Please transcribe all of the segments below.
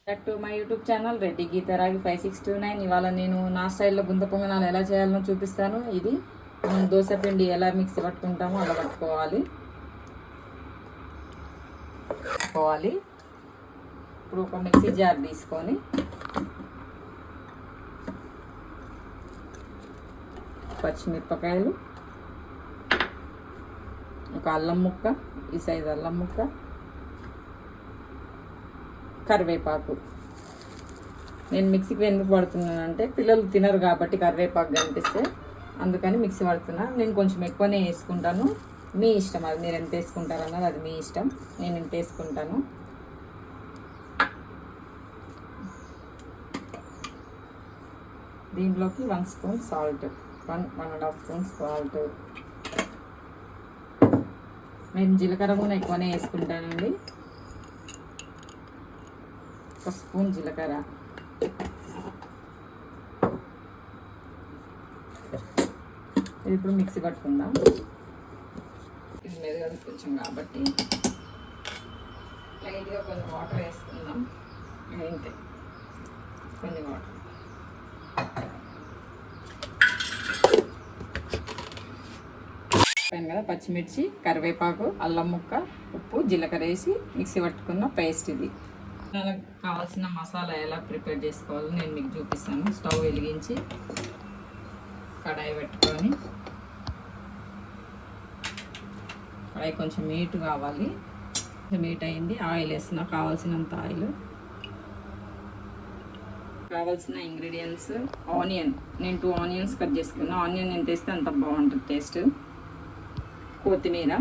Back to my YouTube channel Reddy Geetharagi 5629. ఇవాళ నేను నా స్టైల్లో గుంత పొంగనాలు ఎలా చేయాలో చూపిస్తాను. ఇది మనం దోశ పిండి ఎలా మిక్సీ పట్టుకుంటామో అలా పట్టుకోవాలి. ఇప్పుడు ఒక మిక్సీ జార్ తీసుకొని పచ్చిమిరపకాయలు, ఒక అల్లం ముక్క, ఈ సైజు అల్లం ముక్క, కరివేపాకు. నేను మిక్సీకి ఎందుకు పడుతున్నానంటే పిల్లలు తినరు కాబట్టి కరివేపాకు కనిపిస్తే అందుకని మిక్సీ పడుతున్నా. నేను కొంచెం ఎక్కువనే వేసుకుంటాను, మీ ఇష్టం, అది మీరు ఎంత వేసుకుంటారు అన్నది అది మీ ఇష్టం. నేను ఎంత వేసుకుంటాను. దీంట్లోకి 1 స్పూన్ సాల్ట్, 1.5 స్పూన్ సాల్ట్. నేను జీలకర్ర కూడా ఎక్కువనే వేసుకుంటానండి. 1 స్పూన్ జీలకర్ర, ఇది ఇప్పుడు మిక్సీ పట్టుకుందాం. ఇది మీద కొంచెం కాబట్టి లైట్గా కొన్ని వాటర్ వేసుకుందాం. ఇంతే, కొన్ని వాటర్. కదా పచ్చిమిర్చి, కరివేపాకు, అల్లం ముక్క, ఉప్పు, జీలకర్ర వేసి మిక్సీ పట్టుకున్న పేస్ట్ ఇది. దానికి కావాల్సిన మసాలా ఎలా ప్రిపేర్ చేసుకోవాలో నేను మీకు చూపిస్తాను. స్టవ్ వెలిగించి కడాయి పెట్టుకొని, కడాయి కొంచెం మీట్ కావాలి. మీట్ అయింది, ఆయిల్ వేస్తున్నా, కావాల్సినంత ఆయిల్. కావాల్సిన ఇంగ్రీడియంట్స్: ఆనియన్, నేను 2 ఆనియన్స్ కట్ చేసుకున్నా. ఆనియన్ ఎంత వేస్తే అంత బాగుంటుంది టేస్ట్. కొత్తిమీర,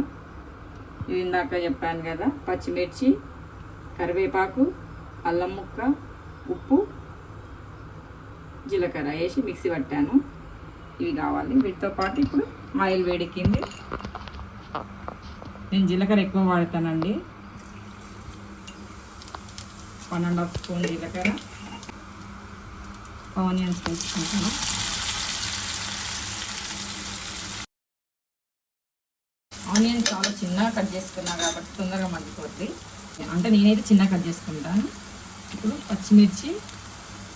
ఇది ఇందాక చెప్పాను కదా, పచ్చిమిర్చి, కరివేపాకు, అల్లం ముక్క, ఉప్పు, జీలకర్ర వేసి మిక్సీ పట్టాను. ఇవి కావాలి. వీటితో పాటు ఇప్పుడు ఆయిల్ వేడెక్కింది. నేను జీలకర్ర ఎక్కువ వాడతానండి. 1.5 స్పూన్ జీలకర్ర. ఆనియన్స్ వేసుకుంటాను. ఆనియన్ చాలా చిన్నగా కట్ చేసుకున్నా కాబట్టి తొందరగా మగ్గిపోద్ది. అంటే నేనైతే చిన్నగా కట్ చేసుకుంటాను. ఇప్పుడు పచ్చిమిర్చి,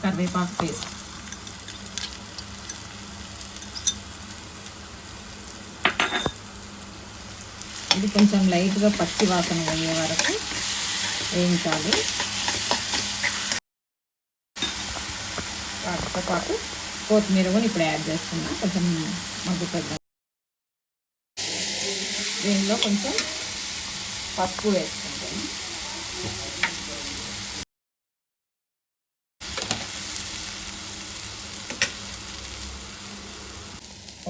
కరివేపాకు పేస్ట్. ఇది కొంచెం లైట్గా పచ్చి వాసన పోయే వరకు వేయించాలి. వాటితో పాటు కొత్తిమీర కూడా ఇప్పుడు యాడ్ చేస్తున్నా, కొంచెం మగ్గుతుంది. దీనిలో కొంచెం పసుపు వేసుకుంటాను.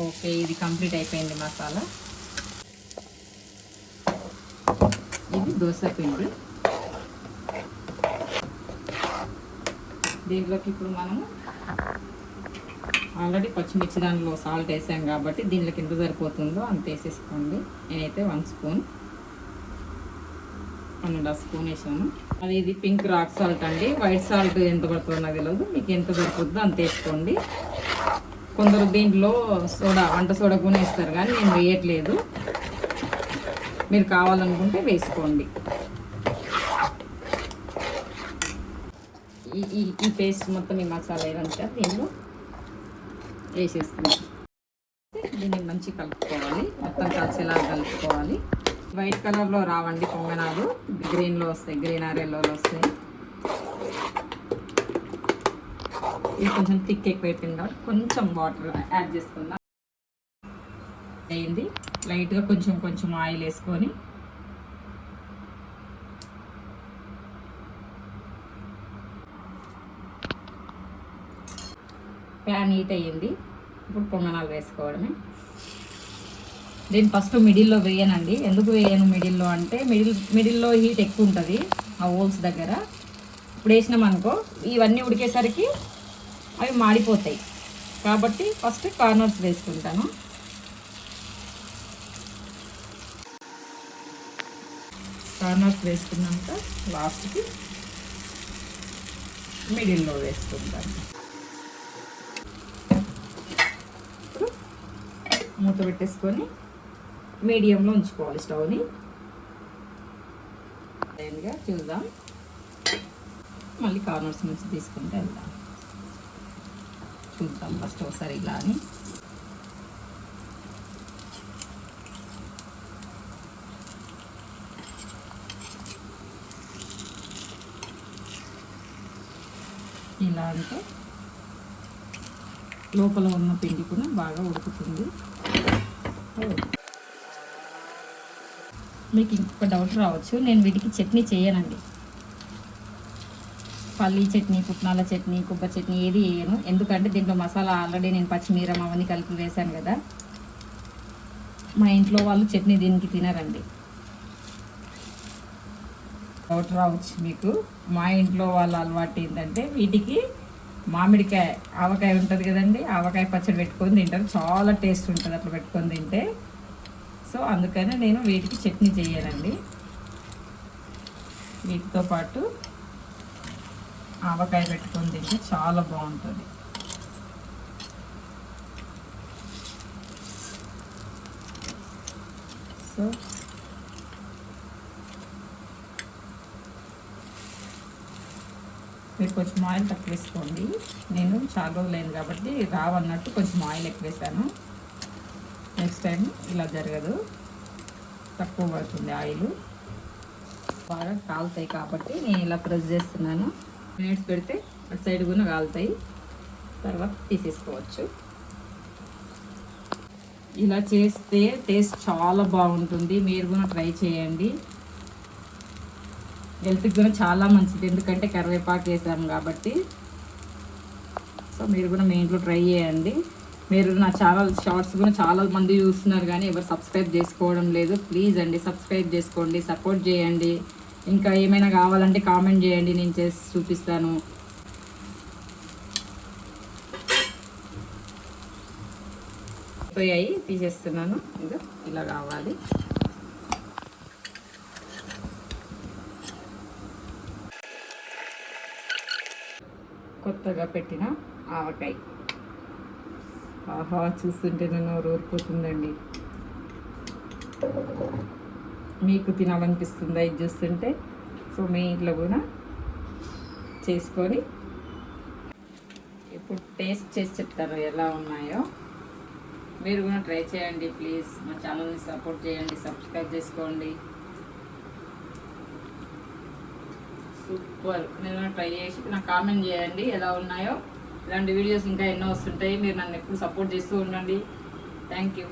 ఓకే, ఇది కంప్లీట్ అయిపోయింది మసాలా. ఇది దోశ పిండి. దీంట్లోకి ఇప్పుడు మనము ఆల్రెడీ పచ్చిమిర్చి దానిలో సాల్ట్ వేసాం కాబట్టి దీంట్లోకి ఎంత సరిపోతుందో అంత వేసేసుకోండి. నేనైతే 1 స్పూన్, 1.5 స్పూన్ వేసాను. అది ఇది పింక్ రాక్ సాల్ట్ అండి. వైట్ సాల్ట్ ఎంత పడుతుందో నాకు తెలియదు, మీకు ఎంత సరిపోతుందో అంత వేసుకోండి. కొందరు దీంట్లో సోడా, వంట సోడా కూడా వేస్తారు కానీ నేను వేయట్లేదు. మీరు కావాలనుకుంటే వేసుకోండి. ఈ పేస్ట్ మొత్తం ఈ మసాలా ఏదంటే దీనిలో వేసేస్తుంది. దీన్ని మంచిగా కలుపుకోవాలి, మొత్తం కలిసేలా కలుపుకోవాలి. వైట్ కలర్లో రావండి పొంగనాలు, గ్రీన్లో వస్తాయి, గ్రీన్ ఆర్ ఎల్లోలో వస్తాయి. ఇది కొంచెం థిక్ ఎక్కువ అయిపోయింది కాబట్టి కొంచెం వాటర్ యాడ్ చేసుకుందాం. అయింది, లైట్గా కొంచెం కొంచెం ఆయిల్ వేసుకొని ప్యాన్ హీట్ అయ్యింది. ఇప్పుడు పొంగనాలు వేసుకోవడమే. దీన్ని ఫస్ట్ మిడిల్లో వేయనండి. ఎందుకు వేయను మిడిల్లో అంటే మిడిల్లో హీట్ ఎక్కువ ఉంటుంది ఆ హోల్స్ దగ్గర. ఇప్పుడు వేసినామనుకో ఇవన్నీ ఉడికేసరికి అవి మాడిపోతాయి కాబట్టి ఫస్ట్ కార్నర్స్ వేసుకుంటాను. కార్నర్స్ వేసుకున్నాక లాస్ట్కి మిడిల్లో వేసుకుంటాను. మూత పెట్టేసుకొని మీడియంలో ఉంచుకోవాలి స్టవ్ని. చూద్దాం. మళ్ళీ కార్నర్స్ నుంచి తీసుకుంటే వెళ్దాం. చూద్దాం ఫస్ట్ ఒకసారి ఇలా అని. ఇలా అంటే లోపల ఉన్న పిండి కూడా బాగా ఉడుకుతుంది. మీకు ఇంకొక డౌట్ రావచ్చు, నేను వీటికి చట్నీ చేయనండి. పల్లీ చట్నీ, పుట్నాల చట్నీ, కొబ్బరి చట్నీ ఏది వేయను. ఎందుకంటే దీంట్లో మసాలా ఆల్రెడీ నేను పచ్చిమిరం అవన్నీ కలిపి వేసాను కదా. మా ఇంట్లో వాళ్ళు చట్నీ దీనికి తినరండి. డౌట్ రావచ్చు మీకు. మా ఇంట్లో వాళ్ళ అలవాటు ఏంటంటే వీటికి మామిడికాయ, ఆవకాయ ఉంటుంది కదండి, ఆవకాయ పచ్చడి పెట్టుకొని తింటారు. చాలా టేస్ట్ ఉంటుంది అట్లా పెట్టుకొని తింటే. సో అందుకనే నేను వీటికి చట్నీ చేయనండి. వీటితో పాటు ఆవకాయ పెట్టుకొని తింటే చాలా బాగుంటుంది. సో మీరు కొంచెం ఆయిల్ తక్కువ వేసుకోండి. నేను చాలా రోజులైంది కాబట్టి రావన్నట్టు కొంచెం ఆయిల్ ఎక్కువ వేసాను. నెక్స్ట్ టైం ఇలా జరగదు, తక్కువ పడుతుంది ఆయిల్. బాగా కాలుతాయి కాబట్టి నేను ఇలా ప్రెస్ చేస్తున్నాను. మినిట్స్ పెడితే అటు సైడ్ కూడా కాలుతాయి, తర్వాత తీసేసుకోవచ్చు. ఇలా చేస్తే టేస్ట్ చాలా బాగుంటుంది. మీరు కూడా ట్రై చేయండి. హెల్త్కి కూడా చాలా మంచిది, ఎందుకంటే కరివేపాకు వేసాము కాబట్టి. సో మీరు కూడా మీ ఇంట్లో ట్రై చేయండి. మీరు నా ఛానల్ షార్ట్స్ కూడా చాలా మంది చూస్తున్నారు కానీ ఎవరు సబ్స్క్రైబ్ చేసుకోవడం లేదు. ప్లీజ్ అండి సబ్స్క్రైబ్ చేసుకోండి, సపోర్ట్ చేయండి. ఇంకా ఏమైనా కావాలంటే కామెంట్ చేయండి, నేను చేసి చూపిస్తాను. పోయాయి తీసేస్తున్నాను. ఇది ఇలా కావాలి. కొత్తగా పెట్టిన ఆవకాయ, ఆహా చూస్తుంటే నన్ను ఊరిపోతుందండి. మీకు తినాలనిపిస్తుందా ఇది చూస్తుంటే? సో మీ ఇంట్లో కూడా చేసుకొని ఇప్పుడు టేస్ట్ చేసి చెప్తాను ఎలా ఉన్నాయో. మీరు కూడా ట్రై చేయండి ప్లీజ్. మా ఛానల్ని సపోర్ట్ చేయండి, సబ్స్క్రైబ్ చేసుకోండి. సూపర్. మీరు ట్రై చేసి నాకు కామెంట్ చేయండి ఎలా ఉన్నాయో. ఇలాంటి వీడియోస్ ఇంకా ఎన్నో వస్తుంటాయి. మీరు నన్ను ఎప్పుడు సపోర్ట్ చేస్తూ ఉండండి. Thank you.